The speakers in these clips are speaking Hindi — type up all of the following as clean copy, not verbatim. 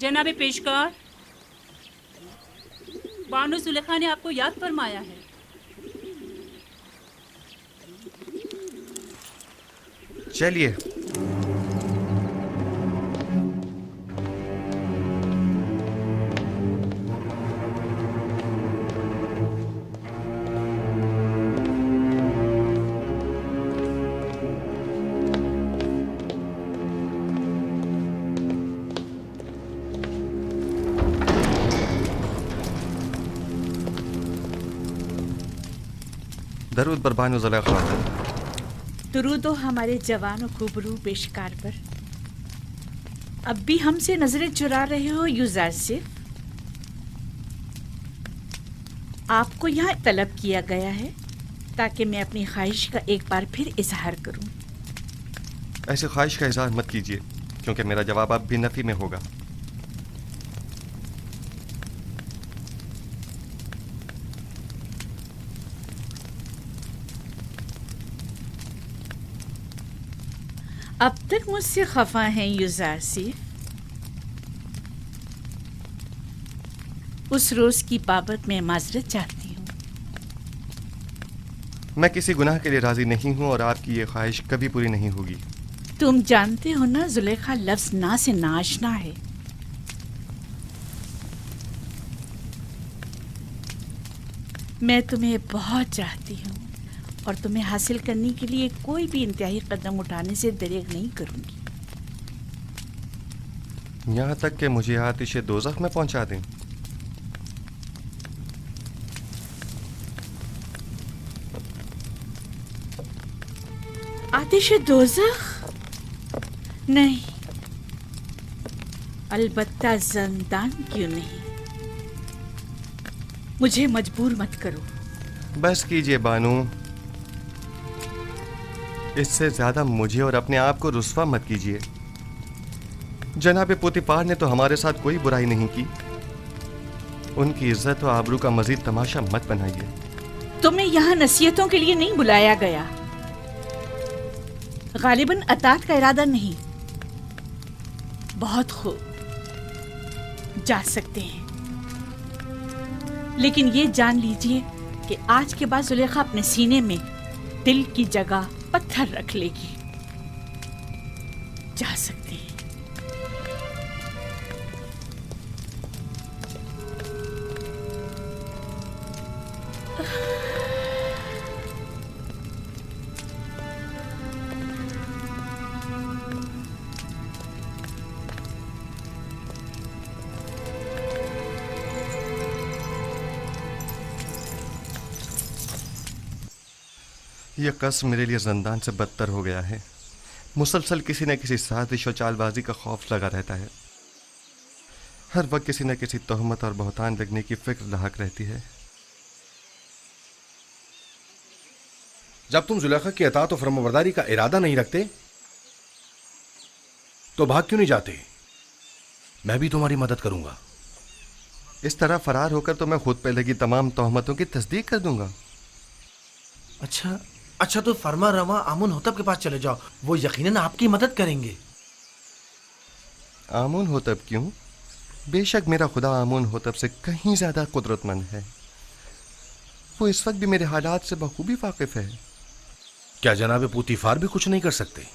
जनाबे पेशकार, बानो जुलेखा ने आपको याद फरमाया है। चलिए। दरूद बर बानो जुलेखा। दुरूद हमारे जवान और खूबरू पेशकार पर। अब भी हमसे नजरें चुरा रहे हो यूजासिफ? आपको यहाँ तलब किया गया है ताकि मैं अपनी ख्वाहिश का एक बार फिर इजहार करूं। ऐसी ख्वाहिश का इजहार मत कीजिए, क्योंकि मेरा जवाब अब भी नफी में होगा। अब तक मुझसे खफा हैं यूजासिफ? उस रोज की बाबत मैं माजरत चाहती हूँ। मैं किसी गुनाह के लिए राजी नहीं हूँ और आपकी ये ख्वाहिश कभी पूरी नहीं होगी। तुम जानते हो ना, जुलेखा लफ्ज ना से नाशना है। मैं तुम्हें बहुत चाहती हूँ और तुम्हें हासिल करने के लिए कोई भी इंतहाई कदम उठाने से दरेग नहीं करूंगी। यहाँ तक कि मुझे आतिश दोज़ख में पहुंचा दें। आतिश दोज़ख? नहीं, अलबत्ता ज़िंदान क्यों नहीं। मुझे मजबूर मत करो। बस कीजिए बानू, इससे ज्यादा मुझे और अपने आप को रुस्वा मत कीजिए। जनाबे पोतीफार ने तो हमारे साथ कोई बुराई नहीं की। उनकी इज्जत और आबरू का मजीद तमाशा मत बनाइए। तुम्हें यहाँ नसीहतों के लिए नहीं बुलाया गया। गालिबन अतात का इरादा नहीं। बहुत खूब, जा सकते हैं, लेकिन ये जान लीजिए कि आज के बाद जुलेखा अपने सीने में दिल की जगह पत्थर रख लेगी। जा सकते हैं। यह कसम मेरे लिए जिंदान से बदतर हो गया है। मुसलसल किसी न किसी साजिश और चालबाजी का खौफ लगा रहता है। हर वक्त किसी न किसी तोहमत और बहतान लगने की फिक्र लाहक रहती है। जब तुम जुलेखा की अतात और फरमाबरदारी का इरादा नहीं रखते तो भाग क्यों नहीं जाते? मैं भी तुम्हारी मदद करूंगा। इस तरह फरार होकर तो मैं खुद पे लगी तमाम तोहमतों की तस्दीक कर दूंगा। अच्छा तो फरमा रवा आमुन होतब के पास चले जाओ, वो यकीनन आपकी मदद करेंगे। आमुन होतब क्यों? बेशक मेरा खुदा आमुन होतब से कहीं ज्यादा कुदरतमंद है। वो इस वक्त भी मेरे हालात से बखूबी वाकिफ है। क्या जनाब पोतीफार भी कुछ नहीं कर सकते?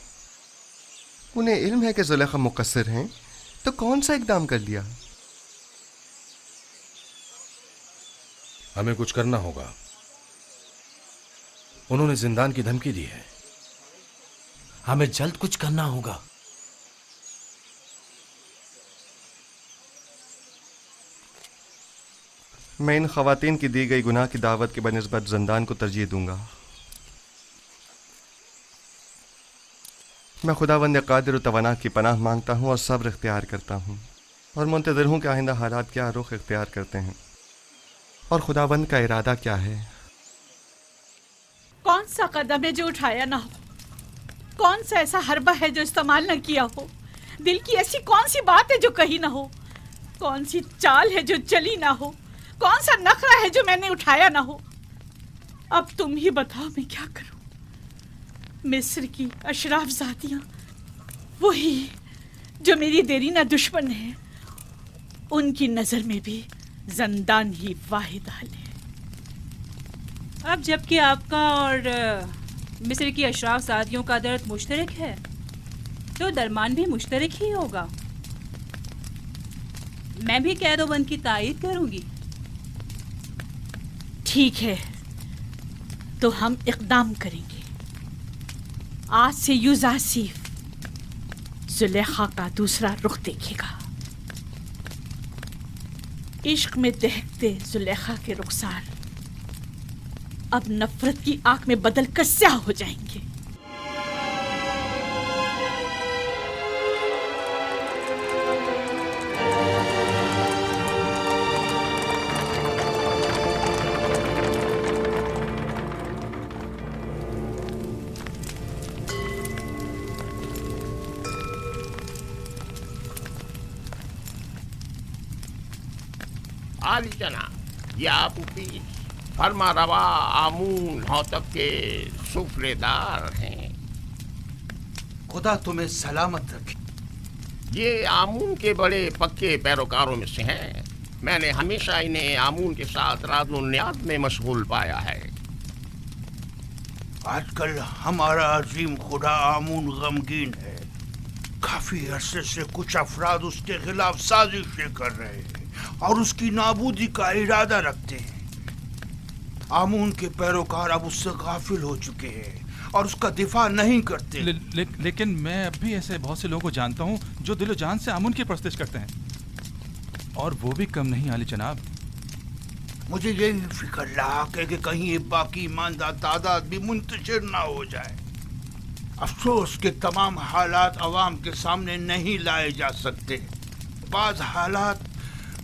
उन्हें इल्म है कि जुलेखा मुकस्सिर हैं, तो कौन सा इकदाम कर लिया? हमें कुछ करना होगा। उन्होंने जिंदान की धमकी दी है। हमें जल्द कुछ करना होगा। मैं इन खवातीन की दी गई गुनाह की दावत के बनिस्बत जिंदान को तरजीह दूंगा। मैं खुदावंद कादिर व तवाना की पनाह मांगता हूँ और सब्र इख्तियार करता हूँ और मुंतज़िर हूँ कि आइंदा हालात क्या रुख इख्तियार करते हैं और खुदावंद का इरादा क्या है। कौन सा कदम है जो उठाया ना हो? कौन सा ऐसा हरबा है जो इस्तेमाल न किया हो? दिल की ऐसी कौन सी बात है जो कही ना हो? कौन सी चाल है जो चली ना हो? कौन सा नखरा है जो मैंने उठाया ना हो? अब तुम ही बताओ मैं क्या करूं? मिस्र की अशराफ जातियां, वही जो मेरी देरीना दुश्मन है, उनकी नजर में भी जंदान ही वाहिद हल है। अब जबकि आपका और मिस्र की अशराफ साथियों का दर्द मुश्तरक है, तो दरमान भी मुश्तरक ही होगा। मैं भी कैदोबंद की तायीद करूंगी। ठीक है, तो हम इक़दाम करेंगे। आज से यूजासिफ जुलेखा का दूसरा रुख देखेगा। इश्क में दहकते जुलेखा के रुखसार अब नफरत की आंख में बदल कर स्याह हो जाएंगे। आली जनाब, ये आपू पीर फरमा रवा आमून हौतब के सुफरेदार हैं। खुदा तुम्हें सलामत रखे। ये आमून के बड़े पक्के पैरोकारों में से हैं। मैंने हमेशा इन्हें आमून के साथ राज़-ओ-नियाज़ में मशगूल पाया है। आजकल हमारा अजीम खुदा आमून गमगीन है। काफी अरसे से कुछ अफराद उसके खिलाफ साजिशें कर रहे हैं और उसकी नाबूदी का इरादा रखते हैं। आमून के पैरोकार अब उससे गाफिल हो चुके हैं और उसका दिफा नहीं करते। लेकिन मैं अब भी ऐसे बहुत से लोगों को जानता हूँ जो दिलो जान से आमून की परस्तिश करते हैं, और वो भी कम नहीं आली जनाब। मुझे यही फिक्र लाक है कि कहीं ये बाकी ईमानदार तादाद भी मुंतशिर ना हो जाए। अफसोस के तमाम हालात अवाम के सामने नहीं लाए जा सकते। बाज हालात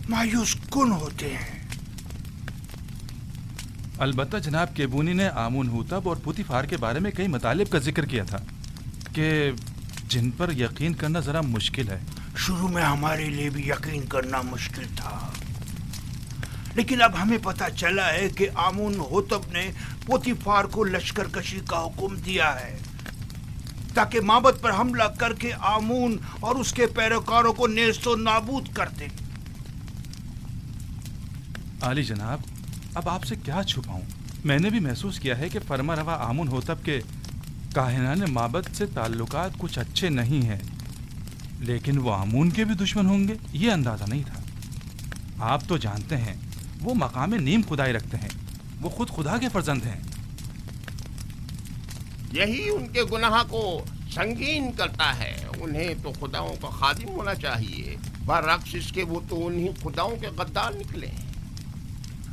मायूस कुन होते हैं। अलबत्ता जनाब केबूनी ने आमून हुतब और पुतीफार के बारे में कई मतालिब का जिक्र किया था कि जिन पर यकीन करना जरा मुश्किल है। शुरू में हमारे लिए भी यकीन करना मुश्किल था, लेकिन अब हमें पता चला है कि आमून हुतब ने पुतीफार को लश्कर कशी का हुक्म दिया है ताकि माबद पर हमला करके आमून और उसके पैरोकारों को नेस्तो नाबूद कर दे। आली जनाब, अब आपसे क्या छुपाऊं? मैंने भी महसूस किया है कि फरमा रवा आमून होतब के काहिनाने माबद से ताल्लुकात कुछ अच्छे नहीं हैं, लेकिन वो आमून के भी दुश्मन होंगे ये अंदाजा नहीं था। आप तो जानते हैं वो मकाम नीम खुदाई रखते हैं, वो खुद खुदा के फर्जंद हैं। यही उनके गुनाह को संगीन करता है। उन्हें तो खुदाओं का खादिम होना चाहिए, बरअक्स इसके वो तो उन्हीं खुदाओं के गद्दार निकले।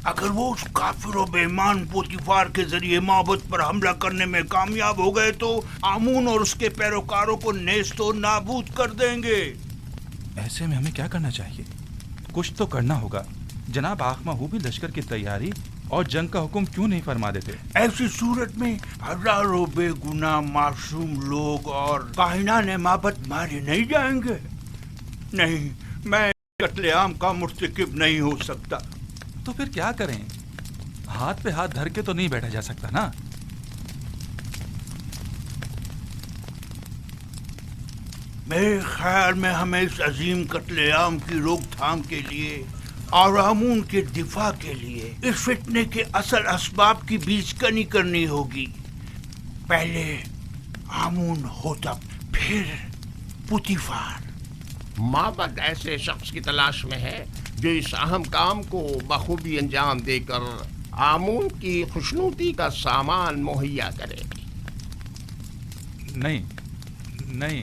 अगर वो उस काफिर और बेईमान पुतीफार के जरिए माबद पर हमला करने में कामयाब हो गए तो आमून और उसके पैरोकारों को नेस्तो नाबूद कर देंगे। ऐसे में हमें क्या करना चाहिए? कुछ तो करना होगा। जनाब आखमा हु भी लश्कर की तैयारी और जंग का हुक्म क्यों नहीं फरमा देते? ऐसी सूरत में हजारों बेगुनाह मासूम लोग और काहिनाने माबद मारे नहीं जाएंगे। नहीं, मैं कत्लेआम का मुर्तकिब नहीं हो सकता। तो फिर क्या करें? हाथ पे हाथ धर के तो नहीं बैठा जा सकता ना। मेरे ख्याल में हमें इस अजीम कत्लेआम की रोकथाम के लिए और आमून के दिफा के लिए इस फितने के असल असबाब की बीजकनी करनी होगी। पहले आमून होतब, फिर पुतीफार। माबद ऐसे शख्स की तलाश में है जो इस अहम काम को बखूबी अंजाम देकर आमून की खुशनूदी का सामान मुहैया करे। नहीं नहीं,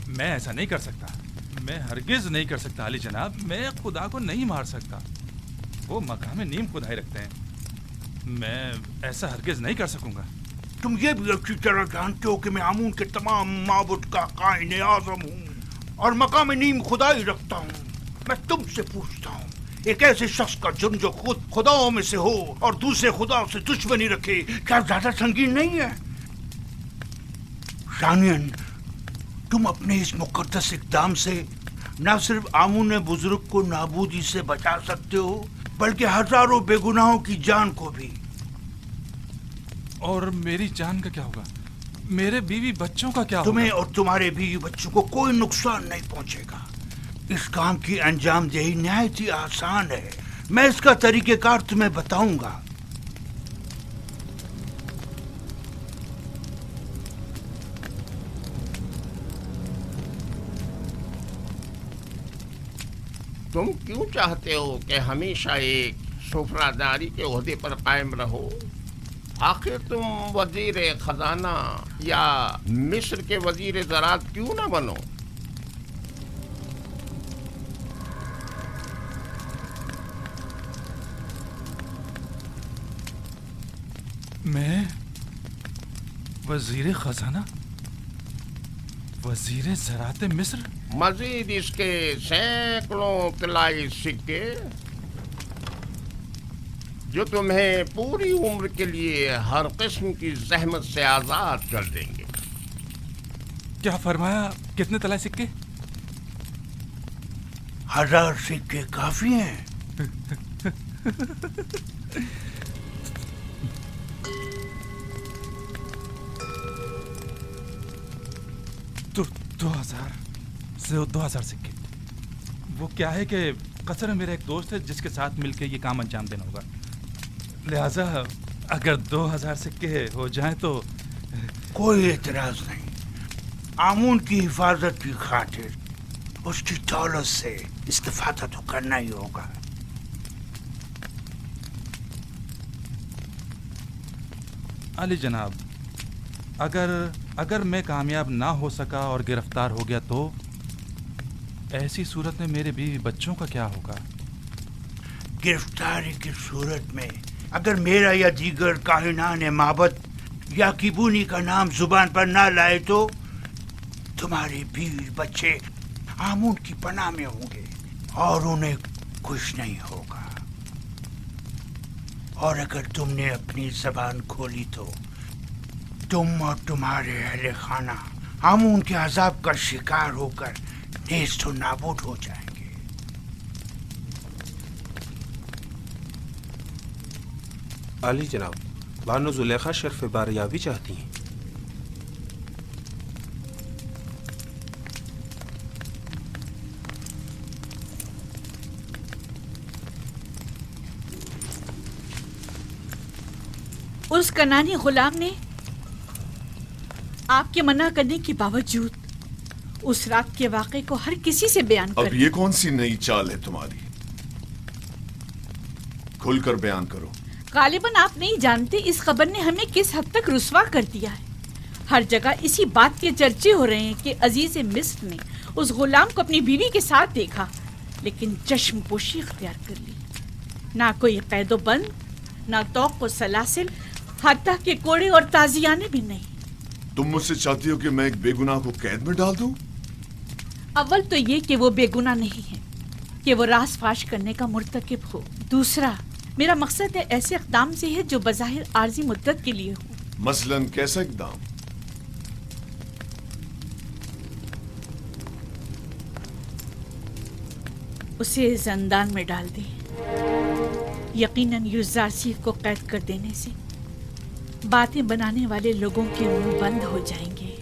मैं ऐसा नहीं कर सकता। मैं हरगिज नहीं कर सकता अली जनाब। मैं खुदा को नहीं मार सकता। वो मकाम नीम खुदाई रखते हैं। मैं ऐसा हरगिज नहीं कर सकूंगा। तुम ये भी अच्छी तरह जानते हो कि मैं आमून के तमाम माबुद का कायने आज़म हूँ और मकाम नीम खुदाई रखता हूँ। मैं तुमसे पूछता हूँ, एक ऐसे शख्स का जुर्म जो खुद खुदाओं में से हो और दूसरे खुदाओं से दुश्मनी रखे, क्या ज्यादा संगीन नहीं है? शानियन, तुम अपने इस मुकद्दस इक़दाम से न सिर्फ आमून बुजुर्ग को नाबूदी से बचा सकते हो, बल्कि हजारों बेगुनाहों की जान को भी। और मेरी जान का क्या होगा? मेरे बीवी बच्चों का क्या होगा? तुम्हें और तुम्हारे बीवी बच्चों को कोई नुकसान नहीं पहुंचेगा। इस काम की अंजामदेही निहायत ही आसान है। मैं इसका तरीकेकार तुम्हें बताऊंगा। तुम क्यों चाहते हो कि हमेशा एक सुफरादारी के ओहदे पर कायम रहो? आखिर तुम वजीर खजाना या मिस्र के वजीर ज़राअत क्यों ना बनो? मैं वजीर खजाना, वजीर ज़राअत मिस्र? मजीद इसके सैकड़ों तिलाई सिक्के जो तुम्हें पूरी उम्र के लिए हर किस्म की जहमत से आजाद कर देंगे। क्या फरमाया? कितने तलाए सिक्के? 1000 सिक्के काफी हैं। तो 2000 सिक्के। वो क्या है कि कसर मेरा एक दोस्त है जिसके साथ मिलकर ये काम अंजाम देना होगा, लिहाजा अगर 2000 सिक्के हो जाएं तो। कोई एतराज नहीं। आमून की हिफाजत की खातिर उसकी दौलत से इस्तेफादा तो करना ही होगा। अली जनाब, अगर मैं कामयाब ना हो सका और गिरफ्तार हो गया तो ऐसी सूरत में मेरे बीवी बच्चों का क्या होगा? गिरफ्तारी की सूरत में अगर मेरा या दीगर काहिनान माबद या किबूनी का नाम जुबान पर ना लाए तो तुम्हारे बीवी बच्चे आमून की पनाह में होंगे और उन्हें कुछ नहीं होगा। और अगर तुमने अपनी जबान खोली तो तुम और तुम्हारे अहले खाना आमून के अजाब का शिकार होकर नेस्त और नाबूद हो जाएंगे। आली जनाब, बानो जुलेखा शर्फ बारियाबी चाहती हैं। उस कनानी गुलाम ने आपके मना करने के बावजूद उस रात के वाक़े को हर किसी से बयान कर। अब ये कौन सी नई चाल है तुम्हारी? खुलकर बयान करो। गालिबन आप नहीं जानते इस खबर ने हमें किस हद तक रुस्वा कर दिया है। हर जगह इसी बात के चर्चे हो रहे हैं कि अजीज मिस्र ने उस गुलाम को अपनी बीवी के साथ देखा, लेकिन चश्मपोशी इख्तियार कर ली। ना कोई कैदो बंद, ना तौक व सलासिल, हत्ता के कोड़े और ताजियाने भी नहीं। तुम मुझसे चाहती हो कि मैं एक बेगुनाह को कैद में डाल दूं? अव्वल तो ये कि वो बेगुनाह नहीं है कि वो राज फाश करने का मुर्तकिब हो। दूसरा, मेरा मकसद है ऐसे इक़दाम से है जो बज़ाहिर आर्जी मुद्दत के लिए हो। मसलन कैसा इक़दाम? उसे ज़ंदान में डाल दे। यकीनन युज़ारसीफ को कैद कर देने से बातें बनाने वाले लोगों के मुंह बंद हो जाएंगे।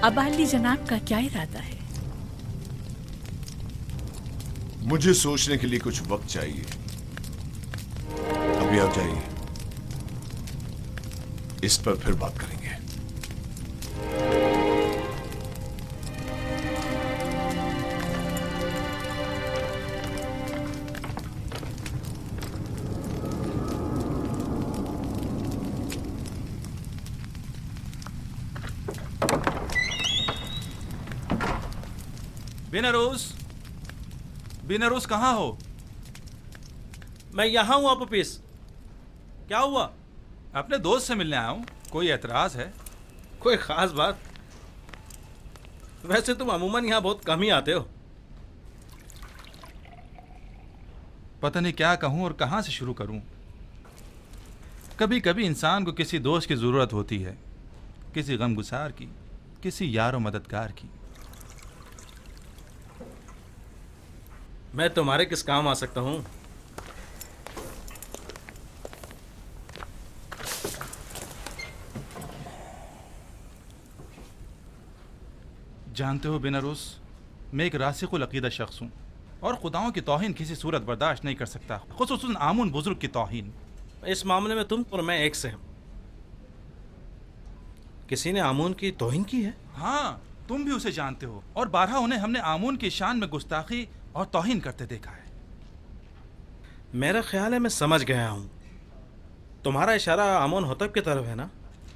अब अली जनाब का क्या इरादा है? मुझे सोचने के लिए कुछ वक्त चाहिए। अभी आप जाइए, इस पर फिर बात करेंगे। बिनरोज कहाँ हो? मैं यहाँ हूँ अपूपीस। क्या हुआ? अपने दोस्त से मिलने आया हूँ। कोई एतराज है? कोई खास बात? वैसे तुम अमूमन यहाँ बहुत कम ही आते हो। पता नहीं क्या कहूँ और कहाँ से शुरू करूँ। कभी कभी इंसान को किसी दोस्त की ज़रूरत होती है, किसी गमगुसार की। किसी यार और मददगार की। मैं तुम्हारे किस काम आ सकता हूँ? जानते हो बेनारूस, मैं एक रासिकुल अकीदा शख्स हूँ और खुदाओं की तौहीन किसी सूरत बर्दाश्त नहीं कर सकता, खुसूसन आमुन बुजुर्ग की तौहीन। इस मामले में तुम और मैं एक से हैं। किसी ने आमून की तौहीन की है? हाँ, तुम भी उसे जानते हो और बारहा उन्हें हमने आमून की शान में गुस्ताखी और तौहीन करते देखा है। मेरा ख्याल है मैं समझ गया हूँ। तुम्हारा इशारा आमून होतब की तरफ है ना?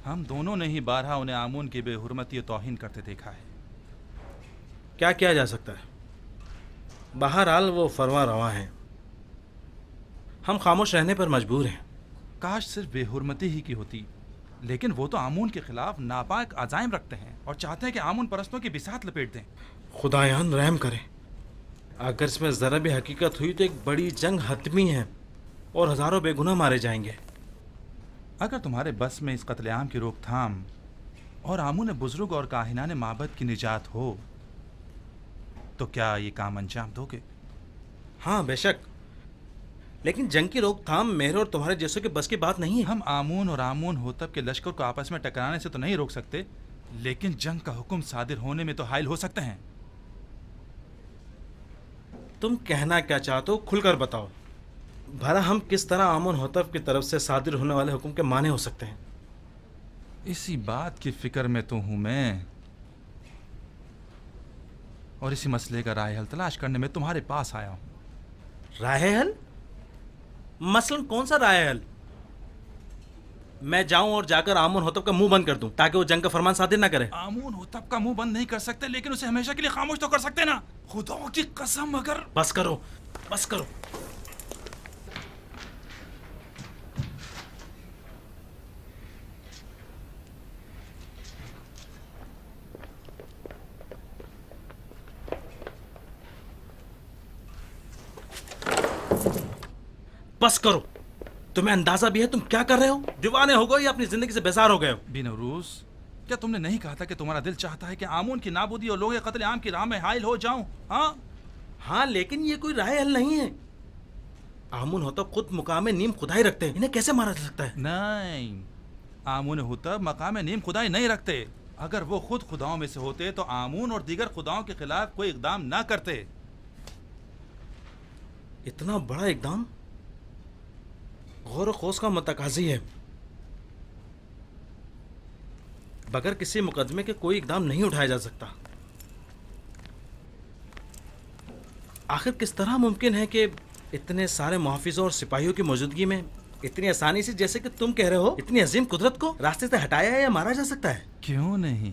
हम दोनों ने ही बारहा उन्हें आमून की बेहुरमती और तौहीन करते देखा है। क्या किया जा सकता है? बहरहाल वो फरवा रवा हैं। हम खामोश रहने पर मजबूर हैं। काश सिर्फ बेहुरमती ही की होती, लेकिन वो तो आमून के खिलाफ नापाक अजाइम रखते हैं और चाहते हैं कि आमून परस्तों की बिसात लपेट दें। खुदायान रहम करें। अगर इसमें ज़रा भी हकीकत हुई तो एक बड़ी जंग हतमी है और हज़ारों बेगुनाह मारे जाएंगे। अगर तुम्हारे बस में इस कत्लेआम की रोकथाम और आमून बुजुर्ग और काहिनाने माबद की निजात हो तो क्या ये काम अंजाम दोगे? हाँ बेशक, लेकिन जंग की रोकथाम मेरे और तुम्हारे जैसों के बस की बात नहीं है। हम आमून और आमून होतब के लश्कर को आपस में टकराने से तो नहीं रोक सकते, लेकिन जंग का हुक्म सादिर होने में तो हायल हो सकते हैं। तुम कहना क्या चाहते हो, खुलकर बताओ। भला हम किस तरह आमून होतब की तरफ से सादिर होने वाले हुक्म के माने हो सकते हैं? इसी बात की फिक्र में तो हूं मैं, और इसी मसले का राह हल तलाश करने में तुम्हारे पास आया हूं। राह हल? मसलन कौन सा राह हल? मैं जाऊं और जाकर आमून होतब का मुंह बंद कर दूं ताकि वो जंग का फरमान सादिर ना करे? आमून होतब का मुंह बंद नहीं कर सकते, लेकिन उसे हमेशा के लिए खामोश तो कर सकते ना। खुदा की कसम, अगर बस करो, बस करो। बस करो। तुम्हें अंदाजा भी है तुम क्या कर रहे हो? दीवाने हो गए या अपनी जिंदगी से बेजार हो गए हो? बेनरूस, क्या तुमने नहीं कहा था कि तुम्हारा दिल चाहता है कि आमून की नाबूदी और लोग कत्ल आम की राह में हायल हो जाऊं? हाँ हाँ, लेकिन ये कोई राह हल नहीं है। आमून होतब खुद मुकाम नीम खुदाई रखते हैं, इन्हें कैसे मारा जा सकता है? नहीं, आमून होतब मकाम नीम खुदाई नहीं रखते। अगर वो खुद खुदाओं में से होते तो आमून और दीगर खुदाओं के खिलाफ कोई इकदाम ना करते। इतना बड़ा इकदाम गौर खोस का मतकाजी है। बगैर किसी मुकदमे के कोई इकदाम नहीं उठाया जा सकता। आखिर किस तरह मुमकिन है कि इतने सारे मुहाफिजों और सिपाहियों की मौजूदगी में इतनी आसानी से, जैसे कि तुम कह रहे हो, इतनी अजीम कुदरत को रास्ते से हटाया या मारा जा सकता है? क्यों नहीं,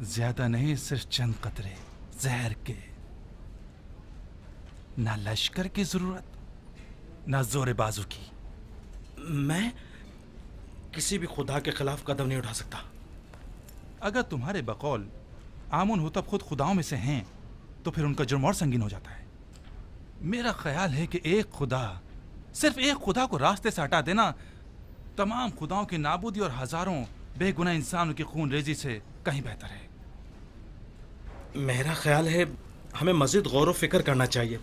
ज्यादा नहीं, सिर्फ चंद कतरे जहर के। ना लश्कर की जरूरत, ना जोर बाजू की। मैं किसी भी खुदा के खिलाफ कदम नहीं उठा सकता। अगर तुम्हारे बकौल आमून होतब खुद खुदाओं में से हैं तो फिर उनका जुर्म और संगीन हो जाता है। मेरा ख्याल है कि एक खुदा, सिर्फ एक खुदा को रास्ते से हटा देना तमाम खुदाओं की नाबूदी और हजारों बेगुनाह इंसानों की खून रेजी से कहीं बेहतर है। मेरा ख्याल है हमें मजीद गौर व फिक्र करना चाहिए,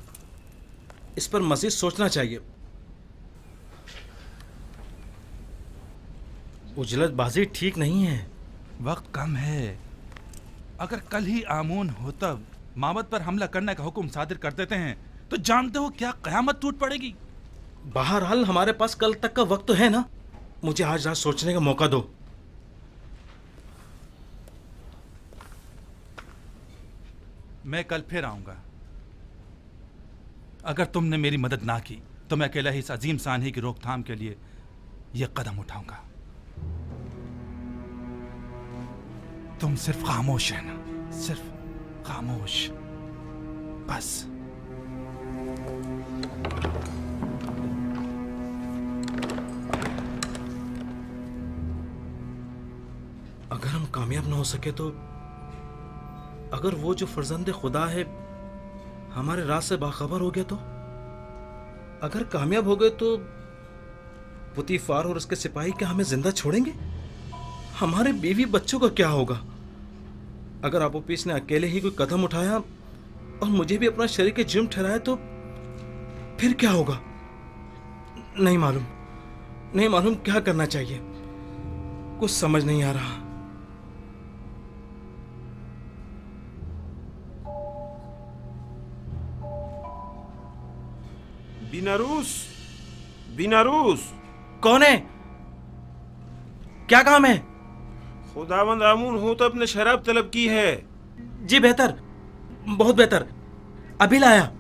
इस पर मजीद सोचना चाहिए। उजलतबाजी ठीक नहीं है। वक्त कम है। अगर कल ही आमून होतब माबद पर हमला करने का हुक्म सादिर कर देते हैं तो जानते हो क्या कयामत टूट पड़ेगी। बहरहाल हमारे पास कल तक का वक्त तो है ना। मुझे आज रात सोचने का मौका दो। मैं कल फिर आऊंगा। अगर तुमने मेरी मदद ना की तो मैं अकेला ही इस अजीम सानही की रोकथाम के लिए यह कदम उठाऊंगा। तुम सिर्फ खामोश है ना, सिर्फ खामोश, बस। अगर हम कामयाब ना हो सके तो, अगर वो जो फर्जंद खुदा है हमारे राज से बाखबर हो गया तो, अगर कामयाब हो गए तो पुतीफार और उसके सिपाही क्या हमें जिंदा छोड़ेंगे? हमारे बीवी बच्चों का क्या होगा? अगर अबूपिस ने अकेले ही कोई कदम उठाया और मुझे भी अपना शरीर के जिम ठहराया तो फिर क्या होगा? नहीं मालूम क्या करना चाहिए, कुछ समझ नहीं आ रहा। बीनारूस कौन है? क्या काम है? खुदावंद आमून होतब ने शराब तलब की है। जी बेहतर, बहुत बेहतर, अभी लाया।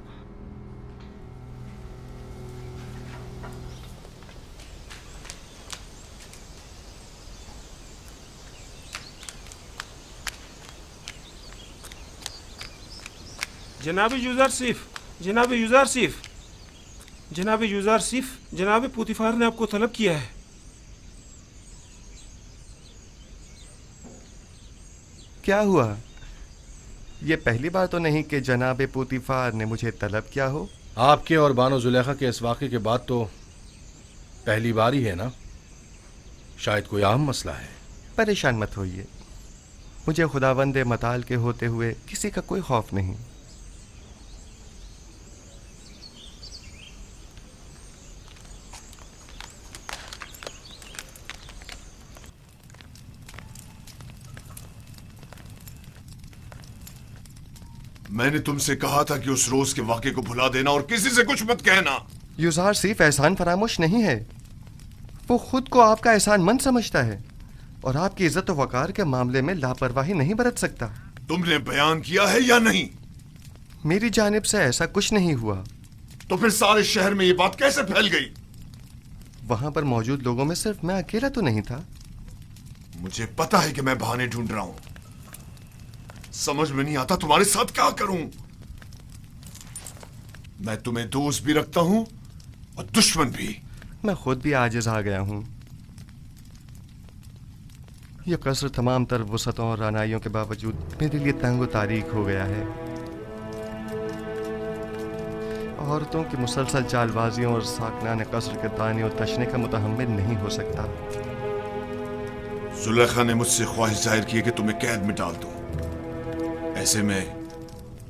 जनाब यूज़रसिफ, जनाब पुतिफार ने आपको तलब किया है। क्या हुआ? ये पहली बार तो नहीं कि जनाब पुतिफार ने मुझे तलब किया हो। आपके और बानो जुलेखा के इस वाक़े के बाद तो पहली बार ही है ना? शायद कोई अहम मसला है। परेशान मत होइए, मुझे खुदावंद मताल के होते हुए किसी का कोई खौफ नहीं। मैंने तुमसे कहा था कि उस रोज के वाक़े को भुला देना और किसी से कुछ मत कहना। यूज़रसिफ एहसान फरामोश नहीं है, वो खुद को आपका एहसानमंद समझता है और आपकी इज्जत और वकार के मामले में लापरवाही नहीं बरत सकता। तुमने बयान किया है या नहीं? मेरी जानिब से ऐसा कुछ नहीं हुआ। तो फिर सारे शहर में ये बात कैसे फैल गई? वहां पर मौजूद लोगों में सिर्फ मैं अकेला तो नहीं था। मुझे पता है कि मैं बहाने ढूंढ रहा हूं, समझ में नहीं आता तुम्हारे साथ क्या करूं। मैं तुम्हें दोस्त भी रखता हूं और दुश्मन भी। मैं खुद भी आजिज आ गया हूं। यह कसर तमाम तर वसतों और रानाइयों के बावजूद मेरे लिए तंग तारीख हो गया है। औरतों की मुसलसल चालबाजियों और साकनान कसर के ताने और तशने का मुतहम्मिल नहीं हो सकता। जुलेखा ने मुझसे ख्वाहिश जाहिर की कि तुम्हें कैद में डाल दूं। ऐसे में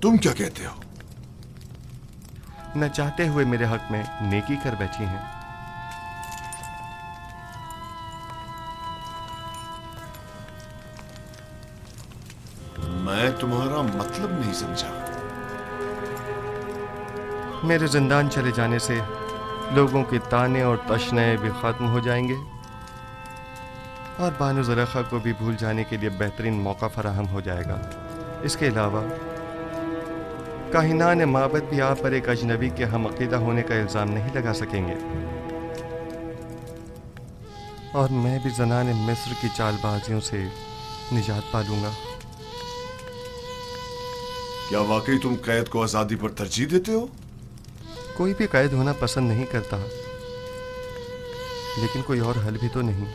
तुम क्या कहते हो? न चाहते हुए मेरे हक में नेकी कर बैठी हैं। मैं तुम्हारा मतलब नहीं समझा। मेरे जिंदान चले जाने से लोगों के ताने और तशने भी खत्म हो जाएंगे और बानो जुलेखा को भी भूल जाने के लिए बेहतरीन मौका फराहम हो जाएगा। इसके अलावा काहिनान माबद भी आप पर एक अजनबी के हम अकीदा होने का इल्ज़ाम नहीं लगा सकेंगे और मैं भी ज़नाने मिस्र की चालबाजियों से निजात पा लूंगा। क्या वाकई तुम कैद को आज़ादी पर तरजीह देते हो? कोई भी कैद होना पसंद नहीं करता, लेकिन कोई और हल भी तो नहीं।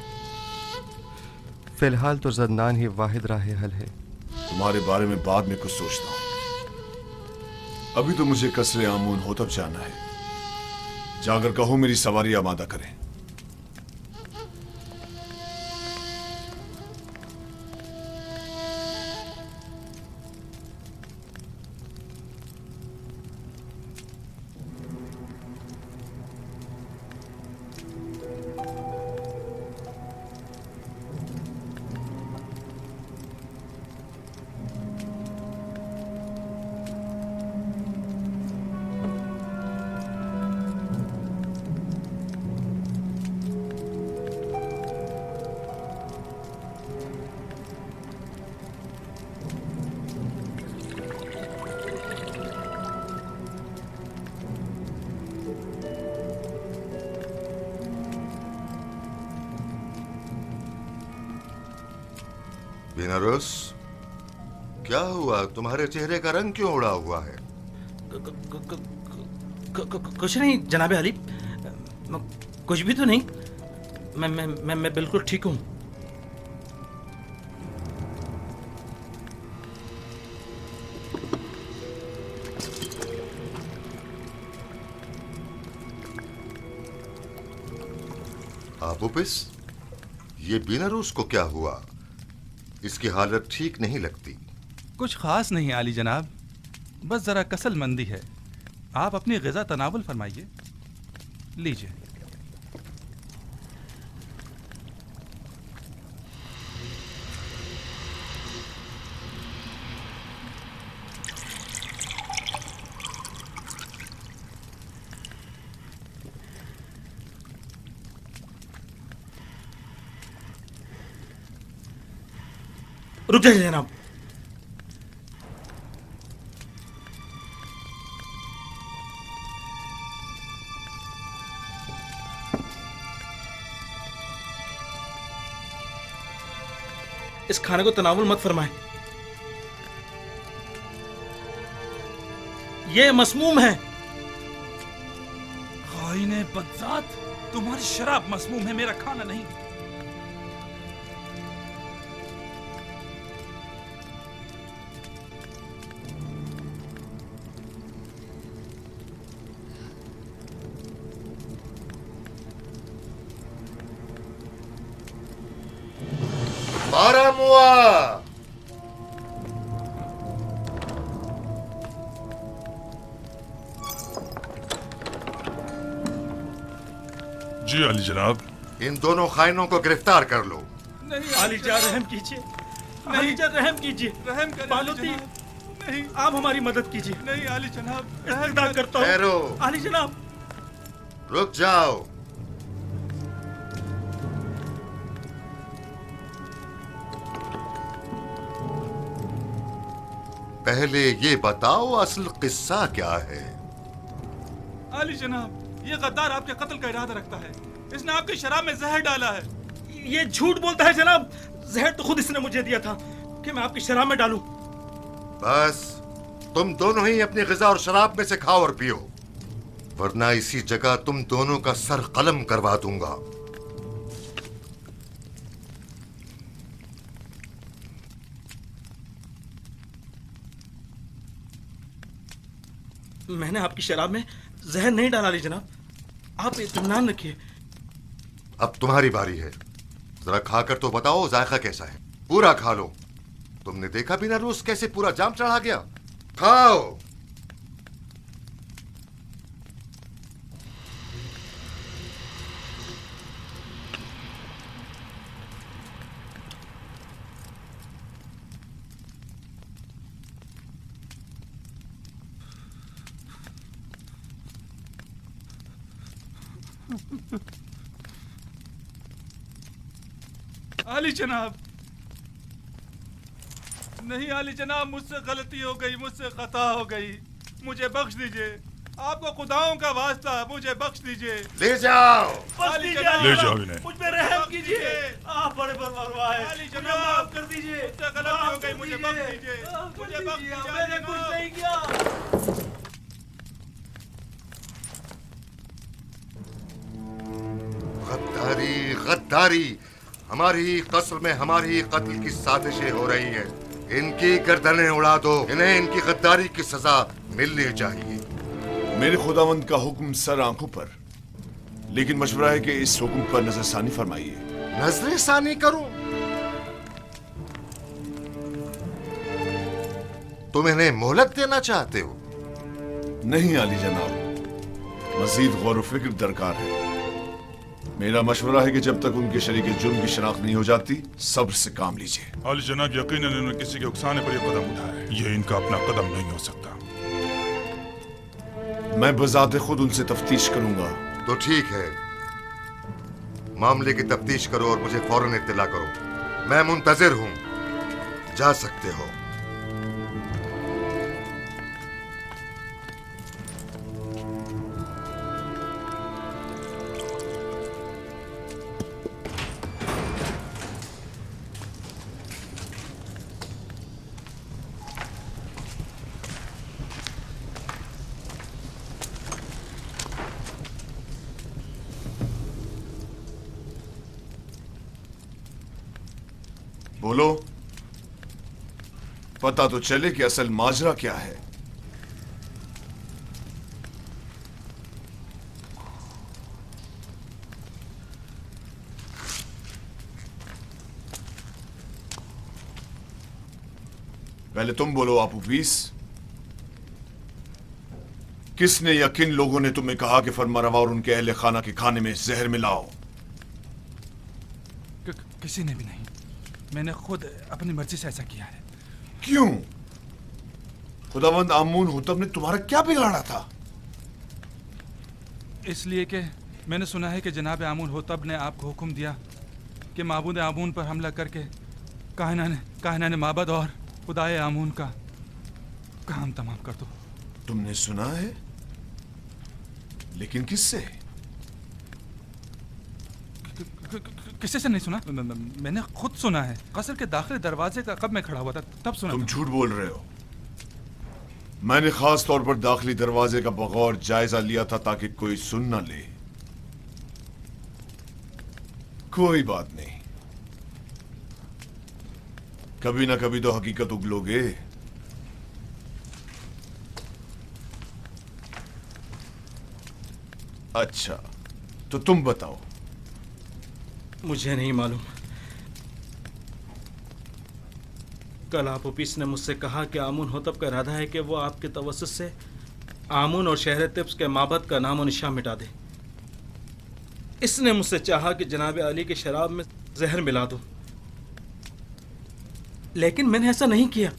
फिलहाल तो ज़ंदान ही वाहिद राह हल है। तुम्हारे बारे में बाद में कुछ सोचता हूं, अभी तो मुझे कसरे आमून होतब जाना है। जाकर कहो मेरी सवारी आमादा करें। बीनारूस, क्या हुआ? तुम्हारे चेहरे का रंग क्यों उड़ा हुआ है? कुछ नहीं जनाबे अली, कुछ भी तो नहीं। मैं बिल्कुल ठीक हूँ। अबूपिस, ये बीनारूस को क्या हुआ? इसकी हालत ठीक नहीं लगती। कुछ खास नहीं आली जनाब, बस जरा कसलमंदी है। आप अपनी ग़िज़ा तनावुल फरमाइए। लीजिए। रुक जाइए जनाब। इस खाने को तनावुल मत फरमाएं, ये मसमूम है। खाइने बदजात, तुम्हारी शराब मसमूम है, मेरा खाना नहीं। मारा मुआ। जी अली जनाब। इन दोनों खाइनों को गिरफ्तार कर लो। नहीं आलीजा, रहम कीजिए। आलीजा रहम कीजिए। रहम करें बालोती, नहीं, आप हमारी मदद कीजिए। नहीं आली जनाब, इस्तग़फ़ार करता हूँ। ठहरो। आली जनाब, रुक जाओ। पहले ये बताओ असल किस्सा क्या है? आली जनाब, ये गद्दार आपके कत्ल का इरादा रखता है। इसने आपकी शराब में जहर डाला है। ये झूठ बोलता है जनाब। जहर तो खुद इसने मुझे दिया था कि मैं आपकी शराब में डालूं। बस तुम दोनों ही अपनी ग़िज़ा और शराब में से खाओ और पियो, वरना इसी जगह तुम दोनों का सर कलम करवा दूंगा। मैंने आपकी शराब में जहर नहीं डाला अली जनाब, आप इत्मीनान रखिए। अब तुम्हारी बारी है, जरा खाकर तो बताओ जायका कैसा है। पूरा खा लो। तुमने देखा भी ना रूस कैसे पूरा जाम चढ़ा गया। खाओ। आली जनाब, नहीं आली जनाब, मुझसे गलती हो गई, मुझसे खता हो गई, मुझे बख्श दीजिए। आपको खुदाओं का वास्ता, मुझे बख्श दीजिए। ले जाओ। आली ले जनाब, जाओ इन्हें। मुझ पे रहम कीजिए। आप बड़े परवाह है। आली मुझे जनाब, माफ कर दीजिए। मुझसे गलती हो गई, मुझे बख्श दीजिए। मुझे बख्श दीजिए। मैंने कुछ नहीं किया। गद्दारी, गद्दारी। हमारी कस्र में हमारी कत्ल की साजिशें हो रही हैं। इनकी गर्दनें उड़ा दो। इन्हें इनकी गद्दारी की सजा मिलनी चाहिए। मेरे खुदावंद का हुक्म सर आंखों पर, लेकिन मशवरा है कि इस हुक्म पर नजरसानी फरमाइए। नजरसानी करूं? तुम इन्हें मोहलत देना चाहते हो? नहीं आली जनाब, मजीद गौर व फिक्र दरकार है। मेरा मशवरा है कि जब तक उनके शरीक जुर्म की शनाख्त नहीं हो जाती, सब्र से काम लीजिए। आली जनाब, यकीनन इन्होंने किसी के उकसाने पर यह कदम उठाया है। यह इनका अपना कदम नहीं हो सकता। मैं बजाते खुद उनसे तफ्तीश करूंगा। तो ठीक है, मामले की तफ्तीश करो और मुझे फौरन इत्तला करो। मैं मुंतजिर हूं। जा सकते हो। बोलो, पता तो चले कि असल माजरा क्या है। पहले तुम बोलो आपू पीस, किसने या किन लोगों ने तुम्हें कहा कि फरमारवा और उनके अहले खाना के खाने में जहर मिलाओ? किसी ने भी नहीं, मैंने खुद अपनी मर्जी से ऐसा किया है। क्यों? खुदावंद आमून होतब ने तुम्हारा क्या बिगाड़ा था? इसलिए कि मैंने सुना है कि जनाब आमून होतब ने आपको हुक्म दिया कि माबूद आमून पर हमला करके काहिनाने माबद और खुदाए आमून का काम तमाम कर दो। तुमने सुना है? लेकिन किससे? किसी से नहीं सुना, मैंने खुद सुना है। कसर के दाखिली दरवाजे का कब मैं खड़ा हुआ था तब सुना। तुम झूठ बोल रहे हो। मैंने खास तौर पर दाखिली दरवाजे का बगौर जायजा लिया था ताकि कोई सुन ना ले। कोई बात नहीं, कभी ना कभी तो हकीकत उगलोगे। अच्छा, तो तुम बताओ। मुझे नहीं मालूम। कल आप ऑफिस ने मुझसे कहा कि आमून होतब का इरादा है कि वो आपके तवस्सुत से आमून और शहर तिब्स के माबद का नाम और निशान मिटा दे। इसने मुझसे चाहा कि जनाब अली के शराब में जहर मिला दो, लेकिन मैंने ऐसा नहीं किया।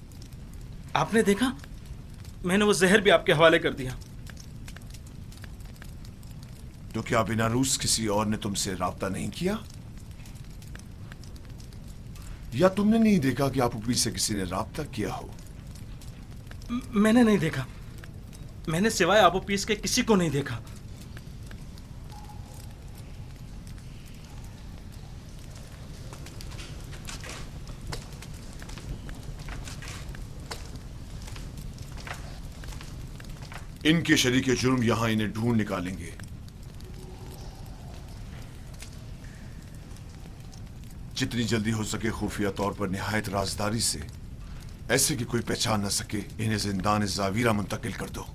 आपने देखा, मैंने वो जहर भी आपके हवाले कर दिया। तो क्या बिना रूस किसी और ने तुमसे राब्ता नहीं किया? या तुमने नहीं देखा कि आप ऊपरी से किसी ने राब्ता किया हो? मैंने नहीं देखा। मैंने सिवाय आबू पीस के किसी को नहीं देखा। इनके शरीके जुर्म यहां इन्हें ढूंढ निकालेंगे। जितनी जल्दी हो सके खुफिया तौर पर निहायत राजदारी से, ऐसे कि कोई पहचान न सके, इन्हें जिंदान जावीरा मुंतकिल कर दो।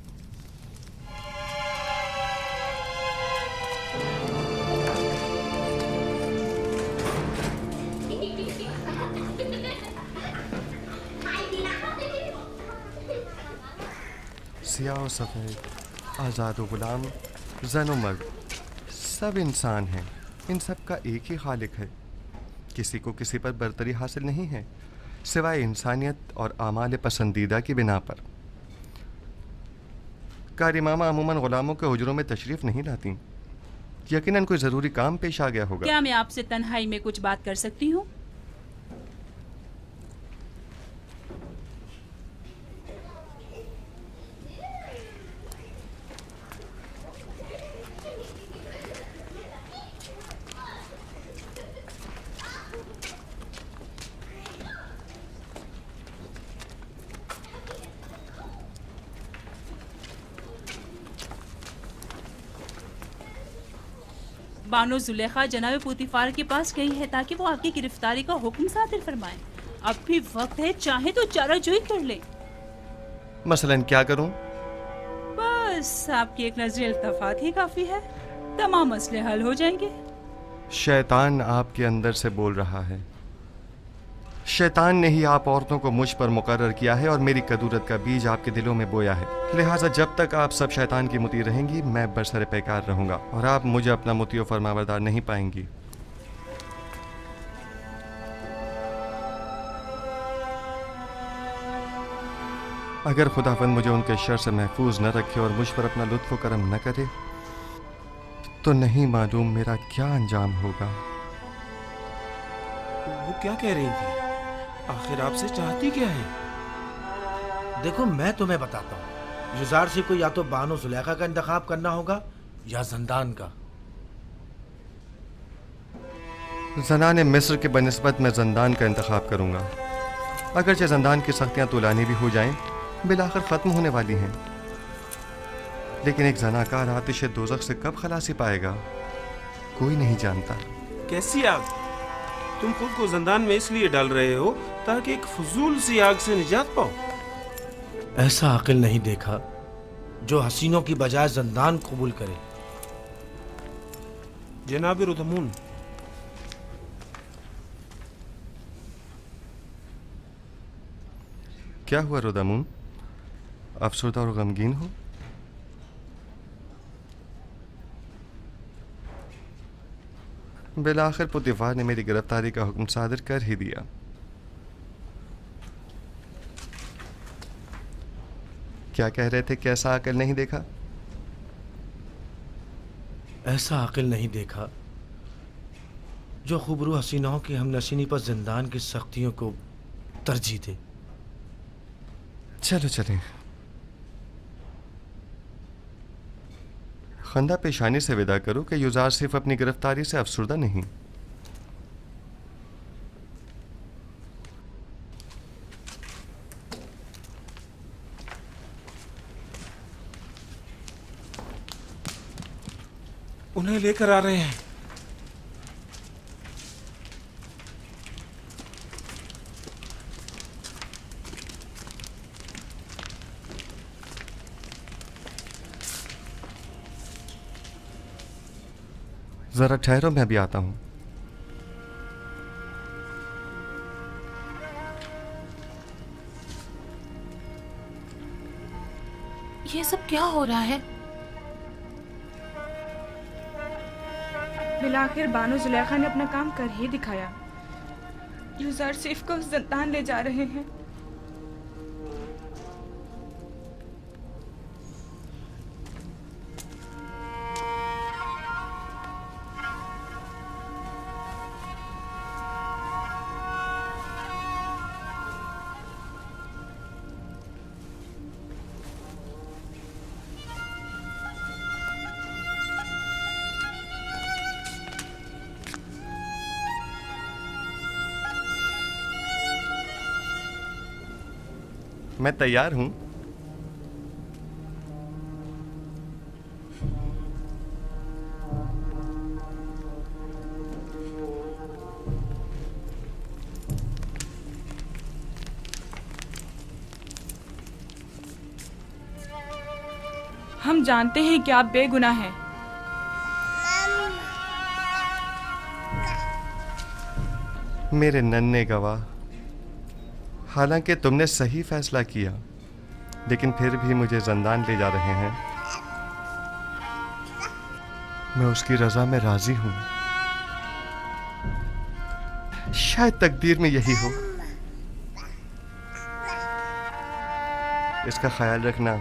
सियाह और सफ़ेद, आज़ाद और गुलाम, जन और मर्द, सब इंसान हैं। इन सब का एक ही खालिक है। किसी को किसी पर बरतरी हासिल नहीं है सिवाय इंसानियत और आमाल पसंदीदा की बिना पर। कारी मामा अमूमन गुलामों के हुजरों में तशरीफ नहीं लाती। यकीनन कोई ज़रूरी काम पेश आ गया होगा। क्या मैं आपसे तन्हाई में कुछ बात कर सकती हूँ? बानो जुलेखा जनाब पुतिफार के पास गई है ताकि वो आपकी गिरफ्तारी का हुक्म सादिर फरमाए। अब भी वक्त है, चाहे तो चाराजोई कर ले। मसलन क्या करूं? बस आपकी एक नजर इल्तफात ही काफी है, तमाम मसले हल हो जाएंगे। शैतान आपके अंदर से बोल रहा है। शैतान ने ही आप औरतों को मुझ पर मुकर्रर किया है और मेरी कदूरत का बीज आपके दिलों में बोया है। लिहाजा जब तक आप सब शैतान की मुती रहेंगी, मैं बरसरे पैकार रहूंगा और आप मुझे अपना मुती और फरमाबरदार नहीं पाएंगी। अगर खुदावंद मुझे उनके शर से महफूज न रखे और मुझ पर अपना लुत्फ़ व करम न करे, तो नहीं मालूम मेरा क्या अंजाम होगा। वो क्या कह रही थी? आखिर आपसे चाहती क्या है? देखो, मैं तुम्हें बताता हूँ। युजार से को या तो बानो जुलेखा का इंतखाब करना होगा या जंदान का। ज़नाने मिस्र के बनिस्बत मैं जंदान का इंतखाब करूँगा। अगरचे जंदान की सख्तियाँ तुलानी भी हो जाएं, बिलाखिर ख़त्म होने वाली हैं, लेकिन एक जनाकार आतिश दोज़ख से कब खलासी पाएगा, कोई नहीं जानता। कैसी आग? तुम खुद को जंदान में इसलिए डाल रहे हो ताकि एक फजूल सी आग से निजात पाओ। ऐसा अकिल नहीं देखा जो हसीनों की बजाय जंदान कबूल करे। जनाब रुदमून, क्या हुआ रोदामुन? अफसरदा और गमगीन हो? बिलाखिर पुतिफार ने मेरी गिरफ्तारी का हुक्म सादिर कर ही दिया। क्या कह रहे थे? कैसा अकल नहीं देखा? ऐसा अकल नहीं देखा जो खूबरू हसीनाओं की हमनशीनी पर जिंदान की सख्तियों को तरजीह दे। चलो चलें। खंदा पेशानी से विदा करो कि युजार सिर्फ अपनी गिरफ्तारी से अफसरदा नहीं। उन्हें लेकर आ रहे हैं। जरा ठहरो, मैं भी आता हूं। ये सब क्या हो रहा है? बिलाखिर बानो जुलेखा ने अपना काम कर ही दिखाया। यूज़र सिर्फ को जिंदान ले जा रहे हैं। मैं तैयार हूं। हम जानते हैं कि आप बेगुनाह हैं। मेरे नन्हे गवाह, हालांकि तुमने सही फैसला किया, लेकिन फिर भी मुझे जिंदान ले जा रहे हैं। मैं उसकी रजा में राजी हूं। शायद तकदीर में यही हो। इसका ख्याल रखना।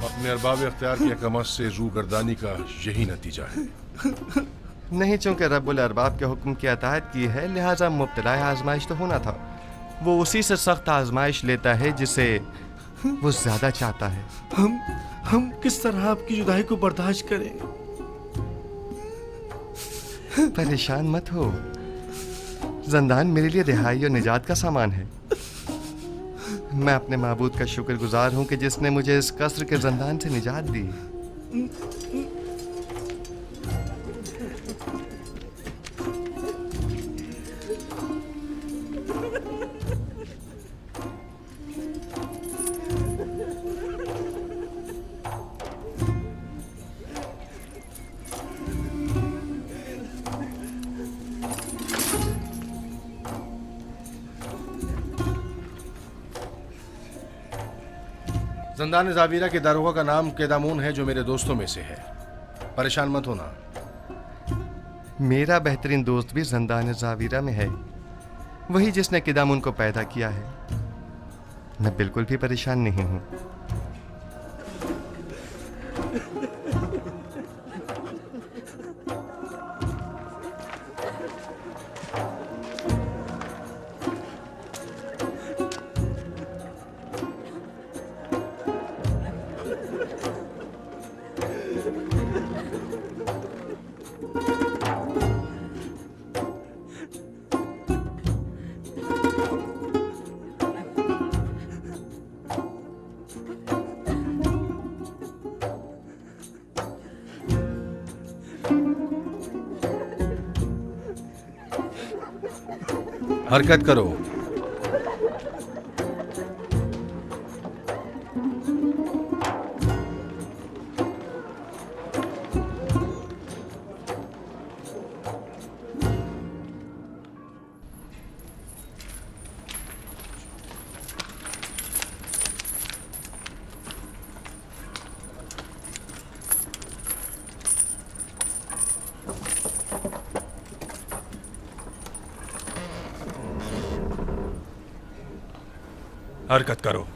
अपने अरबाब इख्तियार की हकमत से रूगर्दानी का यही नतीजा है। नहीं, चूंकि रब्बुल अरबाब के हुक्म की अताअत की है, लिहाजा मुब्तला आजमाइश तो होना था। वो उसी से सख्त आजमाइश लेता है जिसे वो ज्यादा चाहता है। हम किस तरह आपकी जुदाई को बर्दाश्त करें? परेशान मत हो। जिंदान मेरे लिए रिहाई और निजात का सामान है। मैं अपने माबूद का शुक्रगुजार हूं कि जिसने मुझे इस कसर के जिंदान से निजात दी। जंदान जावीरा के दारोगा का नाम केदामून है, जो मेरे दोस्तों में से है। परेशान मत होना। मेरा बेहतरीन दोस्त भी जंदान जावीरा में है, वही जिसने केदामून को पैदा किया है। मैं बिल्कुल भी परेशान नहीं हूं। हरकत करो। हरकत करो।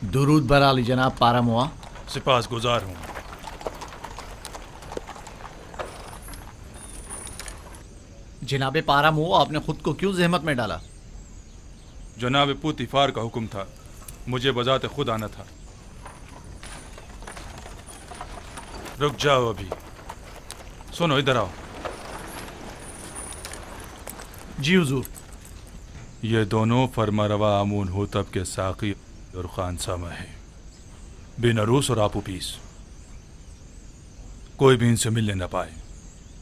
दुरूद बर आली जनाब पारामुआ। सिपास गुजार हूँ। जनाब पारामुआ, आपने खुद को क्यों जहमत में डाला? जनाब पुतिफार का हुक्म था, मुझे बजाते खुद आना था। रुक जाओ अभी। सुनो, इधर आओ। जी हुजूर। ये दोनों फरमारवा आमून होतब के साकी और खानसामा है, बिन अरूस और आपूपीस। कोई भी इनसे मिलने न पाए।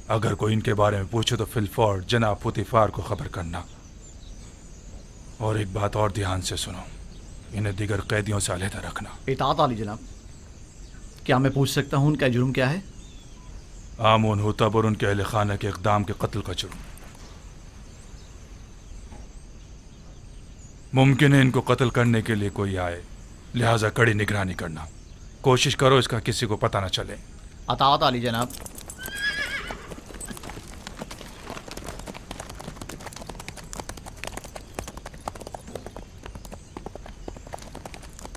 अगर कोई इनके बारे में पूछे तो फिलफौर जनाब पुतिफार को खबर करना। और एक बात और ध्यान से सुनो, इन्हें दिगर कैदियों से अलहदा रखना। इताअत आली जनाब। क्या मैं पूछ सकता हूँ उनका जुर्म क्या है? आमून होतब और उनके अहले खाना के इक़दाम के कत्ल का जुर्म। मुमकिन है इनको कत्ल करने के लिए कोई आए, लिहाजा कड़ी निगरानी करना। कोशिश करो इसका किसी को पता न चले। अताअत आली जनाब।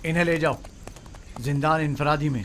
इन्हें ले जाओ जिंदान इंफरादी में।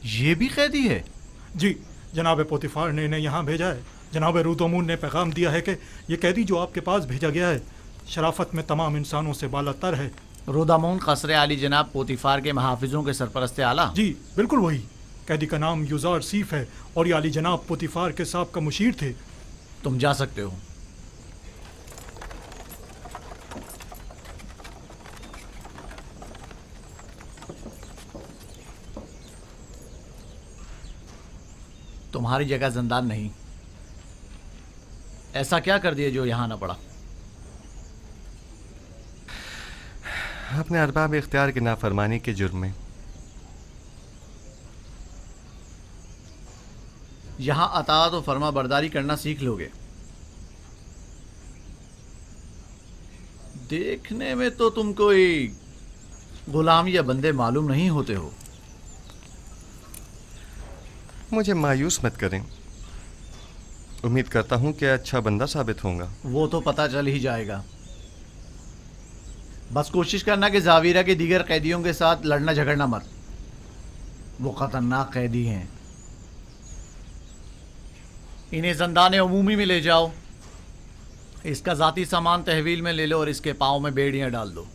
ये भी कैदी है? जी, जनाब पोतीफार ने इन्हें यहाँ भेजा है। जनाब रूतोमून ने पैगाम दिया है कि ये कैदी जो आपके पास भेजा गया है शराफत में तमाम इंसानों से बालातर है। रोदामून कसरे आली जनाब पोतीफार के महाफिजों के सरपरस्ते आला? जी बिल्कुल वही। कैदी का नाम युजार सीफ है और ये आली जनाब पोतीफार के साहब का मुशीर थे। तुम जा सकते हो। तुम्हारी जगह जिंदान नहीं। ऐसा क्या कर दिया जो यहां ना पड़ा? अपने अरबाब इख्तियार की नाफरमानी के जुर्म में। यहां अताअत और फर्मा बरदारी करना सीख लोगे। देखने में तो तुम कोई गुलाम या बंदे मालूम नहीं होते हो। मुझे मायूस मत करें। उम्मीद करता हूं कि अच्छा बंदा साबित होऊंगा। वो तो पता चल ही जाएगा। बस कोशिश करना कि जावीरा के दीगर कैदियों के साथ लड़ना झगड़ना मत। वो खतरनाक कैदी हैं। इन्हें ज़ंदान अमूमी में ले जाओ। इसका ज़ाती सामान तहवील में ले लो और इसके पाँव में बेड़ियाँ डाल दो।